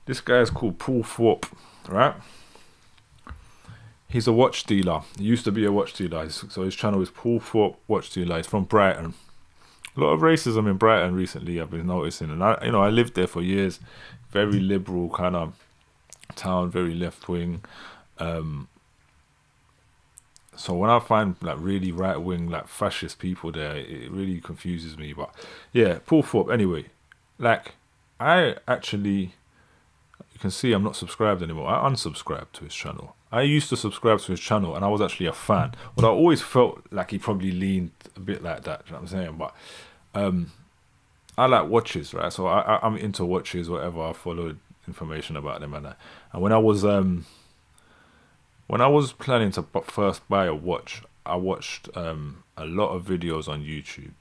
This guy is called Paul Thorpe, right? He's a watch dealer. He used to be a watch dealer. So his channel is Paul Thorpe Watch Dealer. He's from Brighton. A lot of racism in Brighton recently, I've been noticing. And I lived there for years. Very liberal kind of town, very left wing. So when I find like really right wing, like fascist people there, it really confuses me. But yeah, Paul Thorpe. Anyway, like I actually, you can see I'm not subscribed anymore. I unsubscribed to his channel. I used to subscribe to his channel and I was actually a fan. But I always felt like he probably leaned a bit like that. You know what I'm saying? But I like watches, right? So I'm into watches, whatever. I followed information about them and when I was planning to first buy a watch, I watched a lot of videos on YouTube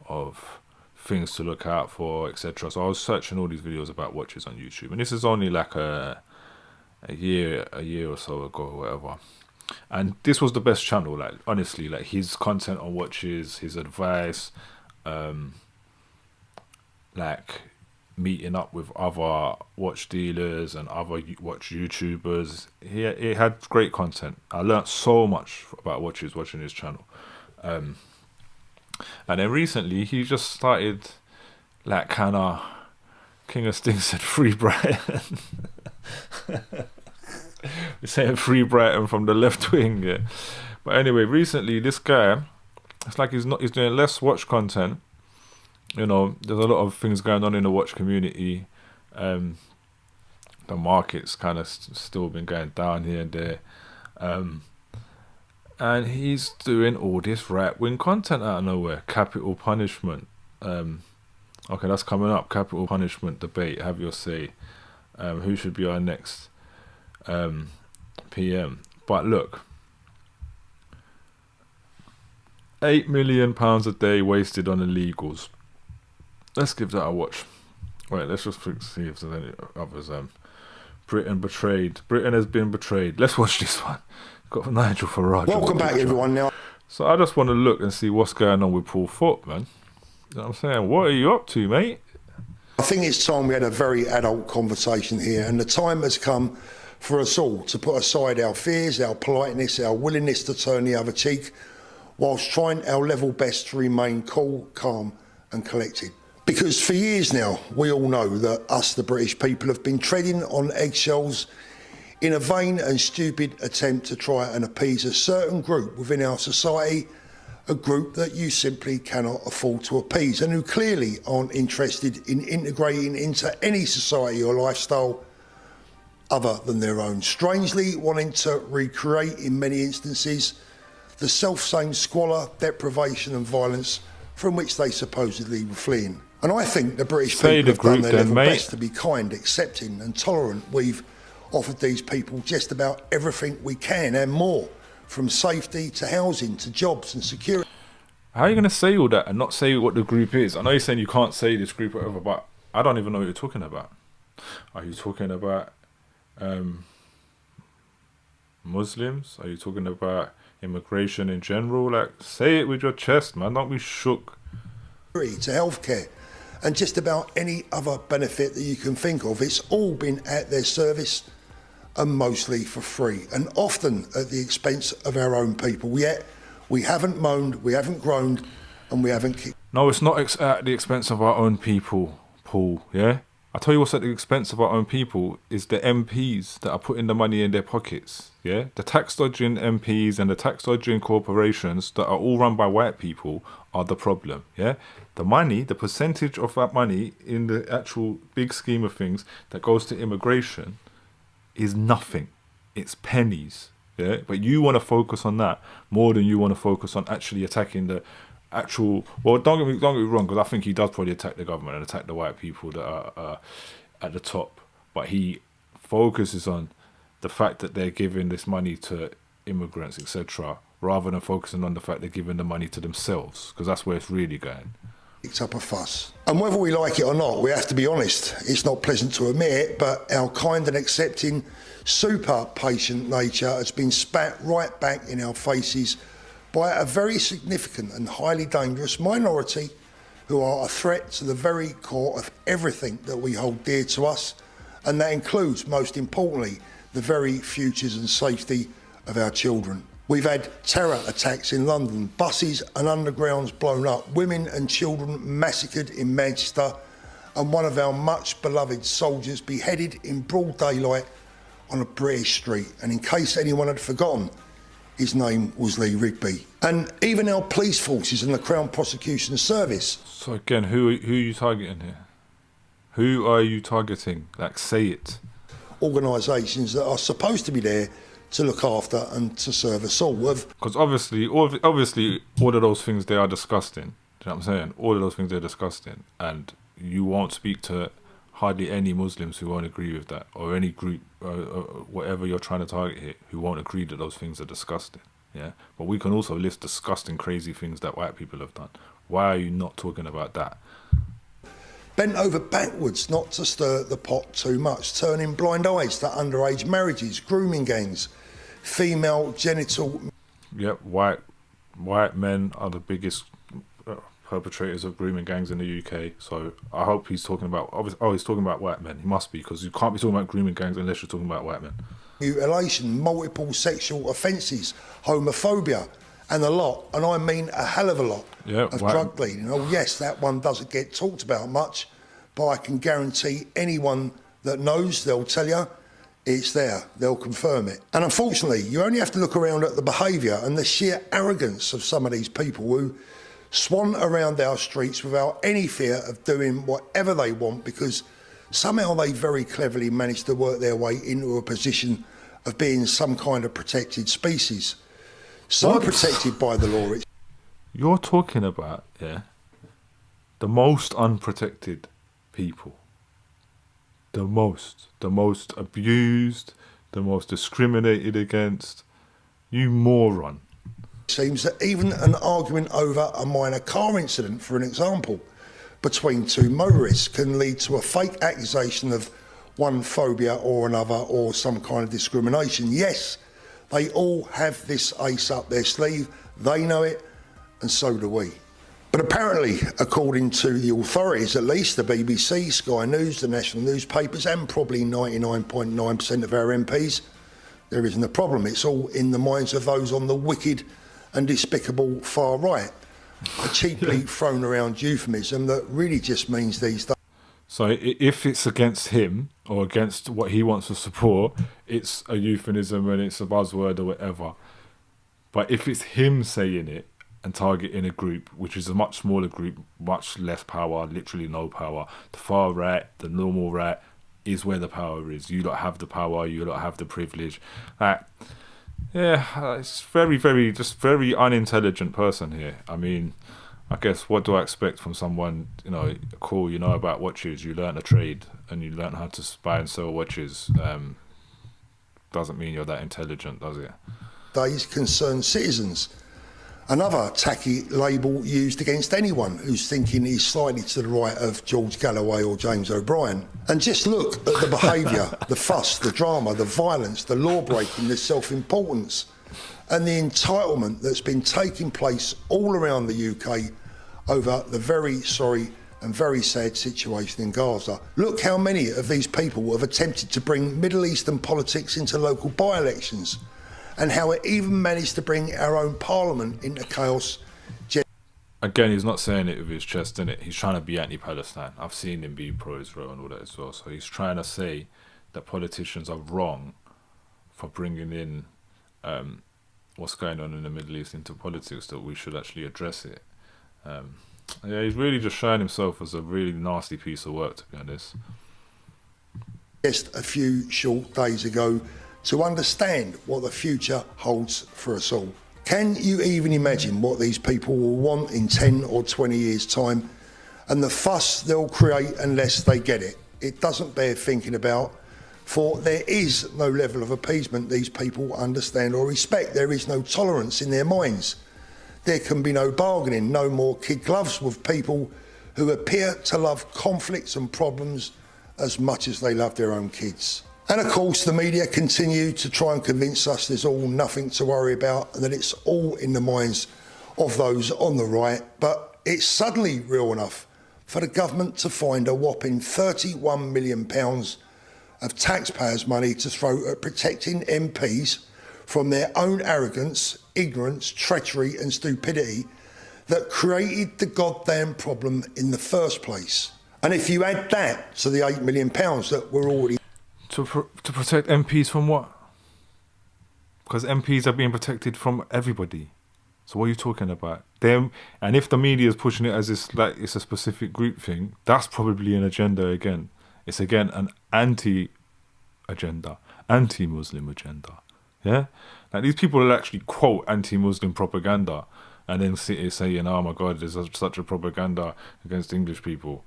of things to look out for, etc. So I was searching all these videos about watches on YouTube, and this is only like a year or so ago, or whatever. And this was the best channel, like honestly, like his content on watches, his advice, like meeting up with other watch dealers and other watch YouTubers. He had great content. I learned so much about watches watching his channel. And then recently he just started like kind of King of Sting said free Brighton. We're saying free Brighton from the left wing, yeah. But anyway, recently this guy, it's like he's doing less watch content. You know, there's a lot of things going on in the watch community. The market's kind of still been going down here and there. And he's doing all this right-wing content out of nowhere. Capital punishment. Okay, that's coming up. Capital punishment debate. Have your say. Who should be our next PM? But look, £8 million a day wasted on illegals. Let's give that a watch. Wait, let's just see if there's any others. Britain betrayed. Britain has been betrayed. Let's watch this one. Got Nigel Farage. Welcome back, everyone. Now, so I just want to look and see what's going on with Paul Thorpe, man. You know what I'm saying? What are you up to, mate? I think it's time we had a very adult conversation here, and the time has come for us all to put aside our fears, our politeness, our willingness to turn the other cheek, whilst trying our level best to remain cool, calm and collected. Because for years now, we all know that us, the British people, have been treading on eggshells in a vain and stupid attempt to try and appease a certain group within our society, a group that you simply cannot afford to appease and who clearly aren't interested in integrating into any society or lifestyle other than their own. Strangely, wanting to recreate, in many instances, the self-same squalor, deprivation and violence from which they supposedly were fleeing. And I think the British people have done their level best to be kind, accepting and tolerant. We've offered these people just about everything we can and more, from safety to housing to jobs and security. How are you going to say all that and not say what the group is? I know you're saying you can't say this group or whatever, but I don't even know what you're talking about. Are you talking about Muslims? Are you talking about immigration in general? Like, say it with your chest, man. Don't be shook. To healthcare and just about any other benefit that you can think of. It's all been at their service and mostly for free, and often at the expense of our own people. Yet we haven't moaned, we haven't groaned, and we haven't kicked. No, it's not at the expense of our own people, Paul, yeah? I tell you what's at the expense of our own people is the MPs that are putting the money in their pockets, yeah? The tax-dodging MPs and the tax-dodging corporations that are all run by white people are the problem, yeah? The money, the percentage of that money in the actual big scheme of things that goes to immigration is nothing. It's pennies, yeah? But you want to focus on that more than you want to focus on actually attacking the actual. Well, don't get me wrong, because I think he does probably attack the government and attack the white people that are at the top. But he focuses on the fact that they're giving this money to immigrants, etc., rather than focusing on the fact they're giving the money to themselves, because that's where it's really going. Picked up a fuss. And whether we like it or not, we have to be honest. It's not pleasant to admit it, but our kind and accepting, super patient nature has been spat right back in our faces by a very significant and highly dangerous minority who are a threat to the very core of everything that we hold dear to us And that includes, most importantly, the very futures and safety of our children. We've had terror attacks in London, buses and undergrounds blown up, women and children massacred in Manchester, and one of our much beloved soldiers beheaded in broad daylight on a British street. And in case anyone had forgotten, his name was Lee Rigby. And even our police forces and the Crown Prosecution Service. So again, who are you targeting here? Who are you targeting? Like, say it. Organisations that are supposed to be there to look after and to serve us all. Because obviously, all of those things, they are disgusting. Do you know what I'm saying? All of those things, they're disgusting. And you won't speak to hardly any Muslims who won't agree with that, or any group, whatever you're trying to target here, who won't agree that those things are disgusting. Yeah, but we can also list disgusting, crazy things that white people have done. Why are you not talking about that? Bent over backwards not to stir the pot too much, turning blind eyes to underage marriages, grooming gangs, female genital... Yep, white men are the biggest perpetrators of grooming gangs in the UK. So I hope he's talking about... he's talking about white men. He must be, because you can't be talking about grooming gangs unless you're talking about white men. Mutilation, multiple sexual offences, homophobia, and a lot, and I mean a hell of a lot, of drug dealing. Oh yes, that one doesn't get talked about much, but I can guarantee anyone that knows, they'll tell you it's there, they'll confirm it. And unfortunately, you only have to look around at the behaviour and the sheer arrogance of some of these people who swan around our streets without any fear of doing whatever they want, because somehow they very cleverly managed to work their way into a position of being some kind of protected species. So protected by the law. You're talking about, the most unprotected people. The most abused, the most discriminated against. You moron. Seems that even an argument over a minor car incident, for an example, between two motorists can lead to a fake accusation of one phobia or another, or some kind of discrimination. Yes, they all have this ace up their sleeve. They know it, and so do we. But apparently, according to the authorities, at least the BBC, Sky News, the national newspapers, and probably 99.9% of our MPs, there isn't a problem. It's all in the minds of those on the wicked and despicable far right. A cheaply thrown around euphemism that really just means these days. So if it's against him or against what he wants to support, it's a euphemism and it's a buzzword or whatever. But if it's him saying it and targeting a group, which is a much smaller group, much less power, literally no power, the far right, the normal right, is where the power is. You don't have the power, you don't have the privilege. It's very unintelligent person here. I mean, I guess, what do I expect from someone, cool, you know about watches, you learn a trade and you learn how to buy and sell watches. Doesn't mean you're that intelligent, does it? Days concern citizens. Another tacky label used against anyone who's thinking he's slightly to the right of George Galloway or James O'Brien. And just look at the behaviour, the fuss, the drama, the violence, the law-breaking, the self-importance, and the entitlement that's been taking place all around the UK over the very sorry and very sad situation in Gaza. Look how many of these people have attempted to bring Middle Eastern politics into local by-elections, and how it even managed to bring our own parliament into chaos. Again, he's not saying it with his chest, innit? He's trying to be anti-Palestine. I've seen him be pro-Israel and all that as well. So he's trying to say that politicians are wrong for bringing in what's going on in the Middle East into politics, that we should actually address it. He's really just showing himself as a really nasty piece of work, to be honest. Just a few short days ago, to understand what the future holds for us all. Can you even imagine what these people will want in 10 or 20 years' time, and the fuss they'll create unless they get it? It doesn't bear thinking about, for there is no level of appeasement these people understand or respect. There is no tolerance in their minds. There can be no bargaining, no more kid gloves with people who appear to love conflicts and problems as much as they love their own kids. And of course, the media continue to try and convince us there's all nothing to worry about and that it's all in the minds of those on the right. But it's suddenly real enough for the government to find a whopping £31 million of taxpayers' money to throw at protecting MPs from their own arrogance, ignorance, treachery and stupidity that created the goddamn problem in the first place. And if you add that to the £8 million that we're already... To protect MPs from what? Because MPs are being protected from everybody. So what are you talking about? Them, and if the media is pushing it as it's like it's a specific group thing, that's probably an agenda again. It's again an anti-agenda, anti-Muslim agenda. Yeah? Like these people will actually quote anti-Muslim propaganda and then sit here saying, oh my God, there's such a propaganda against English people.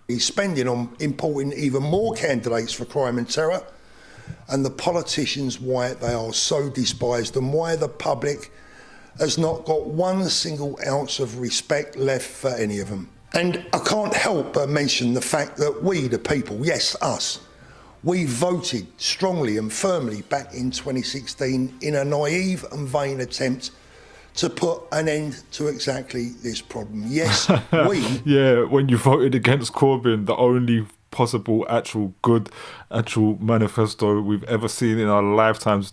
He's spending on importing even more candidates for crime and terror, and the politicians why they are so despised and why the public has not got one single ounce of respect left for any of them. And I can't help but mention the fact that we, the people, yes, us, we voted strongly and firmly back in 2016 in a naive and vain attempt to put an end to exactly this problem. Yes, we... Yeah, when you voted against Corbyn, the only possible actual manifesto we've ever seen in our lifetimes,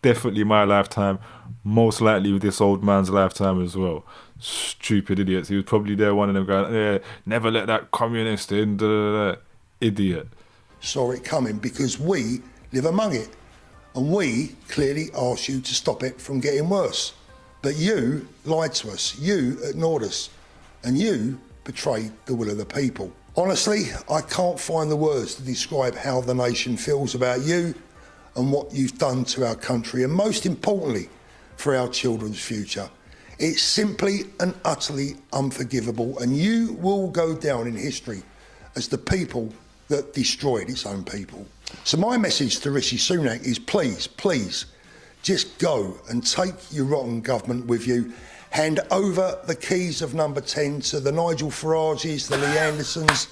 definitely my lifetime, most likely with this old man's lifetime as well. Stupid idiots. He was probably there, one of them going, yeah, never let that communist in, da, da, da. Idiot. Saw it coming because we live among it, and we clearly asked you to stop it from getting worse. But you lied to us, you ignored us, and you betrayed the will of the people. Honestly, I can't find the words to describe how the nation feels about you and what you've done to our country, and most importantly, for our children's future. It's simply and utterly unforgivable, and you will go down in history as the people that destroyed its own people. So my message to Rishi Sunak is please, please, just go and take your rotten government with you. Hand over the keys of number 10 to the Nigel Farages, the Lee Andersons,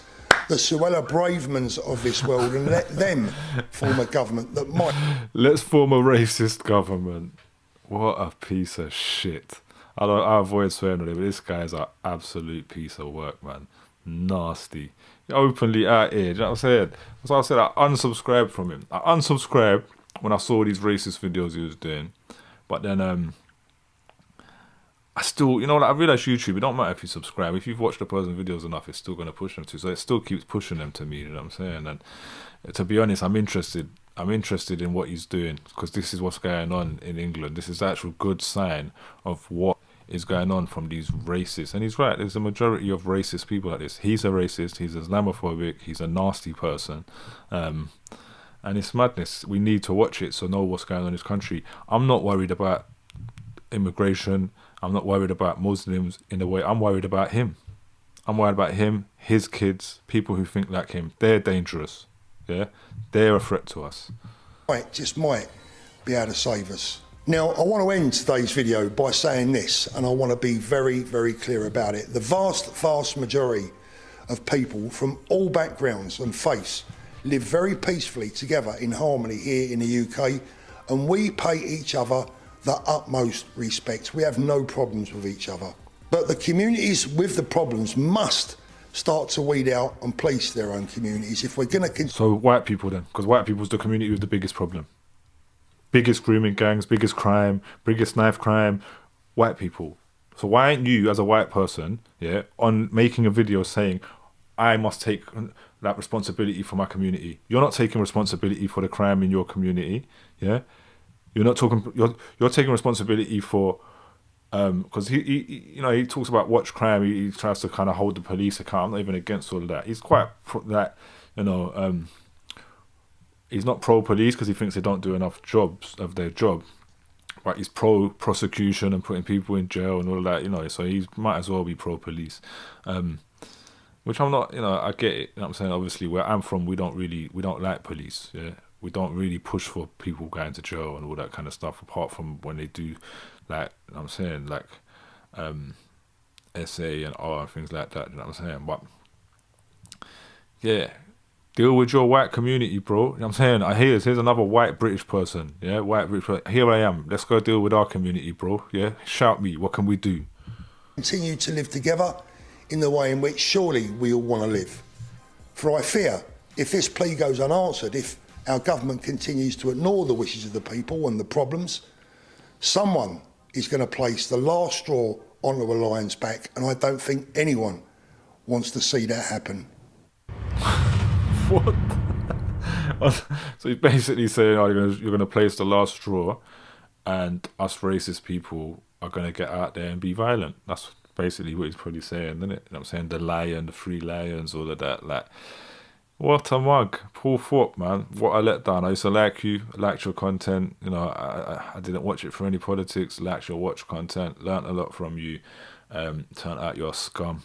the Suella Bravemans of this world, and let them form a government that might... Let's form a racist government. What a piece of shit. I avoid swearing on it, but this guy is an absolute piece of work, man. Nasty. Openly out here, do you know what I'm saying? So I said I unsubscribed from him. I unsubscribed when I saw these racist videos he was doing. But then I still, you know, like I realised YouTube, it don't matter if you subscribe. If you've watched a person's videos enough, it's still going to push them to. So it still keeps pushing them to me, you know what I'm saying? And to be honest, I'm interested in what he's doing, because this is what's going on in England. This is the actual good sign of what is going on from these racists. And he's right, there's a majority of racist people like this. He's a racist, he's Islamophobic, he's a nasty person. And it's madness. We need to watch it to know what's going on in this country. I'm not worried about immigration. I'm not worried about Muslims in a way. I'm worried about him. I'm worried about him, his kids, people who think like him. They're dangerous. Yeah? They're a threat to us. Just might be able to save us. Now, I want to end today's video by saying this, and I want to be very, very clear about it. The vast, vast majority of people from all backgrounds and faiths live very peacefully together in harmony here in the UK, and we pay each other the utmost respect. We have no problems with each other. But the communities with the problems must start to weed out and police their own communities if we're going to... So white people then, because white people's the community with the biggest problem. Biggest grooming gangs, biggest crime, biggest knife crime, white people. So why aren't you, as a white person, yeah, on making a video saying, I must take that responsibility for my community? You're not taking responsibility for the crime in your community, yeah? You're not talking. You're taking responsibility for, because he he talks about watch crime. He tries to kind of hold the police account. I'm not even against all of that. He's quite he's not pro police because he thinks they don't do enough jobs of their job. But he's pro prosecution and putting people in jail and all of that. So he might as well be pro police. Which I'm not. I get it. You know what I'm saying? Obviously, where I'm from, we don't like police. Yeah. We don't really push for people going to jail and all that kind of stuff, apart from when they do, like, you know what I'm saying, like, SA and R and things like that, you know what I'm saying? But, yeah, deal with your white community, bro. You know what I'm saying? Here's another white British person, yeah, white British person. Here I am. Let's go deal with our community, bro, yeah? Shout me. What can we do? Continue to live together in the way in which surely we all want to live. For I fear, if this plea goes unanswered, if our government continues to ignore the wishes of the people and the problems, someone is going to place the last straw onto a lion's back, and I don't think anyone wants to see that happen. What? So he's basically saying, oh, you're gonna place the last straw, and us racist people are gonna get out there and be violent. That's basically what he's probably saying, isn't it? You know what I'm saying? The lion, the three lions, all of that. Like, what a mug. Paul Thorpe, man. What a letdown. I used to like you, liked your content. You know, I didn't watch it for any politics, liked your watch content, learnt a lot from you. Turned out you're a scum.